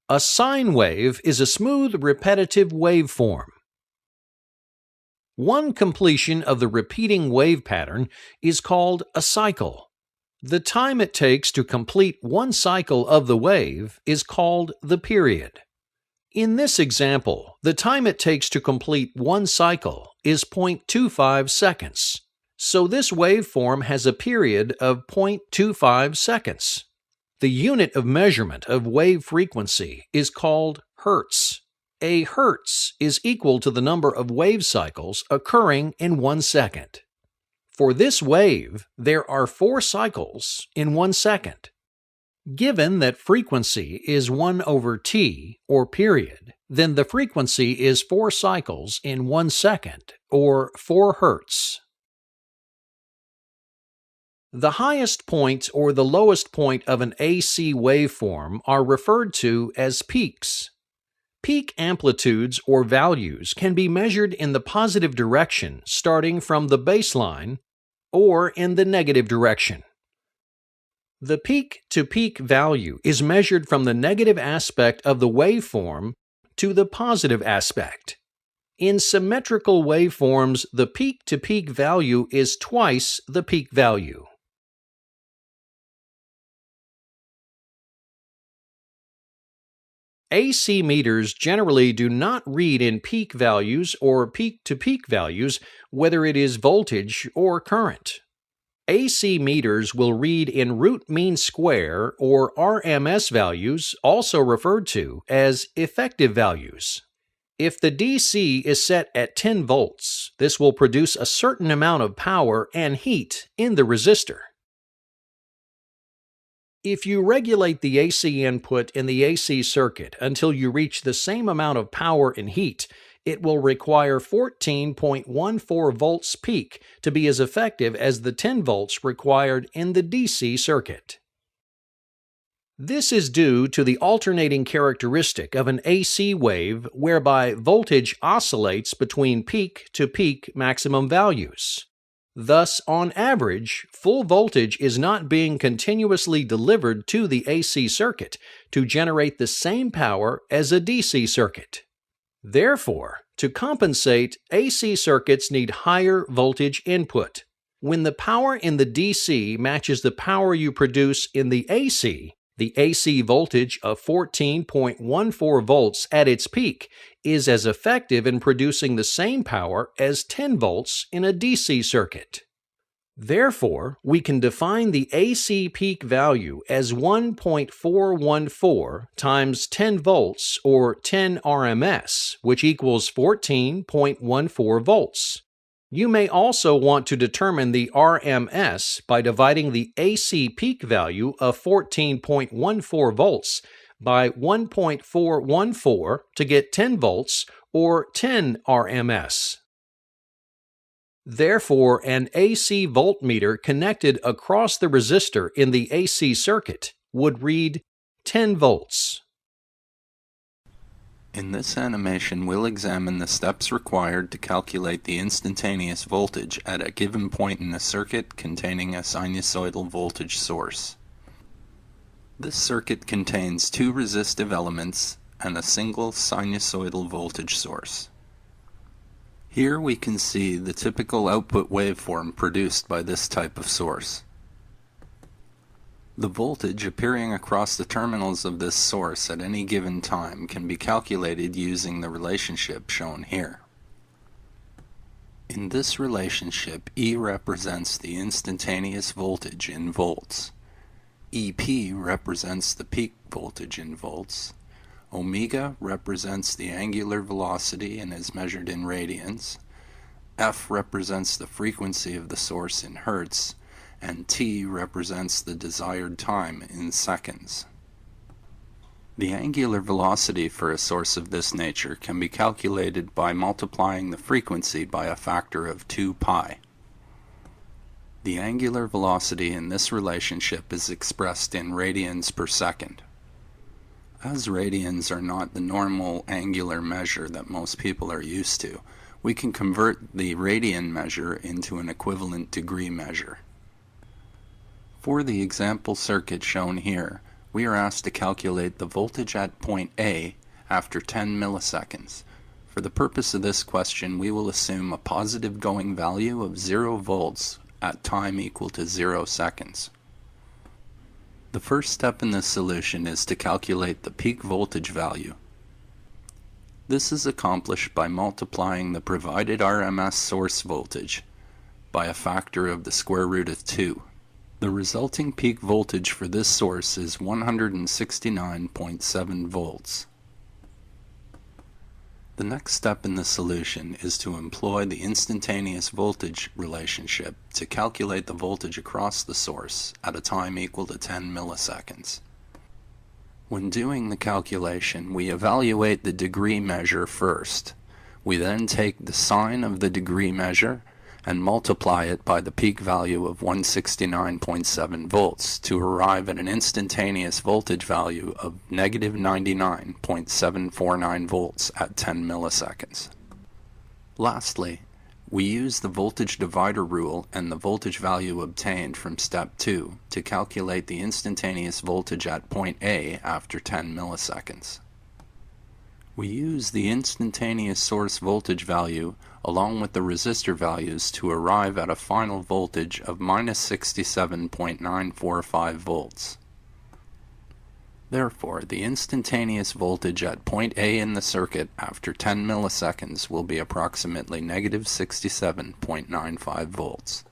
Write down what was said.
A sine wave is a smooth, repetitive waveform. One completion of the repeating wave pattern is called a cycle. The time it takes to complete one cycle of the wave is called the period. In this example, the time it takes to complete one cycle is 0.25 seconds. So this waveform has a period of 0.25 seconds. The unit of measurement of wave frequency is called hertz. A hertz is equal to the number of wave cycles occurring in 1 second. For this wave, there are 4 cycles in 1 second. Given that frequency is 1 over t, or period, then the frequency is 4 cycles in 1 second, or 4 hertz. The highest point or the lowest point of an AC waveform are referred to as peaks. Peak amplitudes or values can be measured in the positive direction starting from the baseline or in the negative direction. The peak-to-peak value is measured from the negative aspect of the waveform to the positive aspect. In symmetrical waveforms, the peak-to-peak value is twice the peak value. AC meters generally do not read in peak values or peak-to-peak values, whether it is voltage or current. AC meters will read in root mean square or RMS values, also referred to as effective values. If the DC is set at 10 volts, this will produce a certain amount of power and heat in the resistor. If you regulate the AC input in the AC circuit until you reach the same amount of power and heat, it will require 14.14 volts peak to be as effective as the 10 volts required in the DC circuit. This is due to the alternating characteristic of an AC wave whereby voltage oscillates between peak-to-peak maximum values. Thus, on average, full voltage is not being continuously delivered to the AC circuit to generate the same power as a DC circuit. Therefore, to compensate, AC circuits need higher voltage input. When the power in the DC matches the power you produce in the AC voltage of 14.14 volts at its peak is as effective in producing the same power as 10 volts in a DC circuit. Therefore, we can define the AC peak value as 1.414 times 10 volts or 10 RMS, which equals 14.14 volts. You may also want to determine the RMS by dividing the AC peak value of 14.14 volts by 1.414 to get 10 volts or 10 RMS. Therefore, an AC voltmeter connected across the resistor in the AC circuit would read 10 volts. In this animation, we'll examine the steps required to calculate the instantaneous voltage at a given point in a circuit containing a sinusoidal voltage source. This circuit contains 2 resistive elements and a single sinusoidal voltage source. Here we can see the typical output waveform produced by this type of source. The voltage appearing across the terminals of this source at any given time can be calculated using the relationship shown here. In this relationship, E represents the instantaneous voltage in volts. EP represents the peak voltage in volts. Omega represents the angular velocity and is measured in radians. F represents the frequency of the source in hertz, and T represents the desired time in seconds. The angular velocity for a source of this nature can be calculated by multiplying the frequency by a factor of 2 pi. The angular velocity in this relationship is expressed in radians per second. As radians are not the normal angular measure that most people are used to, we can convert the radian measure into an equivalent degree measure. For the example circuit shown here, we are asked to calculate the voltage at point A after 10 milliseconds. For the purpose of this question, we will assume a positive going value of 0 volts at time equal to 0 seconds. The first step in this solution is to calculate the peak voltage value. This is accomplished by multiplying the provided RMS source voltage by a factor of the square root of 2. The resulting peak voltage for this source is 169.7 volts. The next step in the solution is to employ the instantaneous voltage relationship to calculate the voltage across the source at a time equal to 10 milliseconds. When doing the calculation, we evaluate the degree measure first. We then take the sine of the degree measure and multiply it by the peak value of 169.7 volts to arrive at an instantaneous voltage value of negative 99.749 volts at 10 milliseconds. Lastly, we use the voltage divider rule and the voltage value obtained from step 2 to calculate the instantaneous voltage at point A after 10 milliseconds. We use the instantaneous source voltage value along with the resistor values to arrive at a final voltage of minus 67.945 volts. Therefore, the instantaneous voltage at point A in the circuit after 10 milliseconds will be approximately negative 67.95 volts.